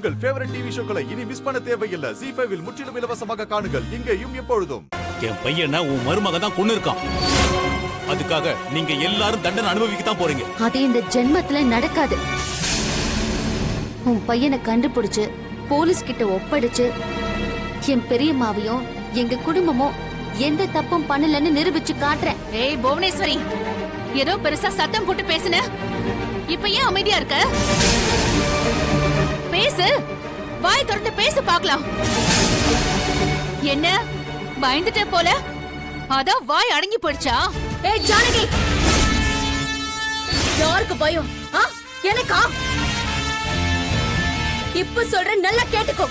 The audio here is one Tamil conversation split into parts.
உங்கள் ஃபேவரட் டிவி ஷோக்களை இனி மிஸ் பண்ண தேவையில்லை. ZEE5 இல் முற்றிலும் இலவசமாக காணுங்கள். இங்கேயும் எப்பொழுதும். என் பையனை உன் மருமக தான் கொன்னு இருக்கான். அதுக்காக நீங்க எல்லாரும் தண்டனை அனுபவிக்க தான் போறீங்க. அது இந்த ஜென்மத்துல நடக்காது. உன் பையனை கண்டுபிடிச்சு போலீஸ் கிட்ட ஒப்படைச்சு என் பெரியம்மாவையும் எங்க குடும்பமும் எந்த தப்பும் பண்ணலன்னு நிரூபிச்சு காட்டுறேன். ஏய் புவனேஸ்வரி, ஏதோ பெருசா சத்தம் போட்டு பேசுன. இப்ப ஏன் அமைதியா இருக்க? பேசு, வாய் திறந்து பேச பார்க்கலாம். என்ன பயந்துட்டே போல? அதான் வாய் அடங்கி போயிடுச்சா? ஏய் ஜானகி, யாருக்கு பயம்? எனக்கா? இப்ப சொல்ற, நல்லா கேட்டுக்கோ.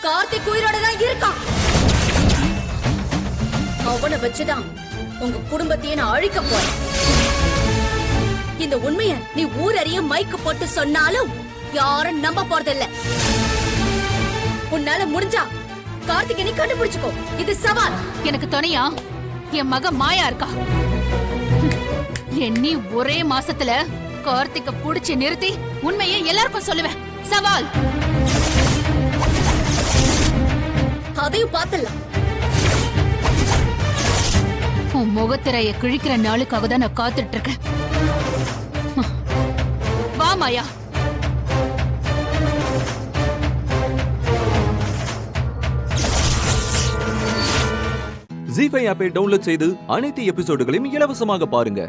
கார்த்திக் உயிரோட தான் இருக்கான். அவனை வச்சுதான் உங்க குடும்பத்தையே நான் அழிக்க போறேன். இந்த உண்மைய நீ ஊரறிய மைக்கு போட்டு சொன்னாலும் யாரும் நம்ப போறதில்ல. உன்னால முடிஞ்சா கார்த்திகை நீ கண்டுபிடிச்சுக்கோ. இது சவால். எனக்கு துணையா என் மக மாயா இருக்கா. எண்ணி ஒரே மாசத்துல கார்த்திக புடிச்சு நிறுத்தி உண்மையை எல்லாருக்கும் சொல்லுவேன். சவால். அதையும் பார்த்தலாம். உன் முகத்திரைய கிழிக்கிற நாளுக்காக தான் நான் காத்துட்டு இருக்கேன். வா மாயா. ZEE5 ஆப்பை டவுன்லோட் செய்து அனைத்து எபிசோடுகளையும் இலவசமாக பாருங்க.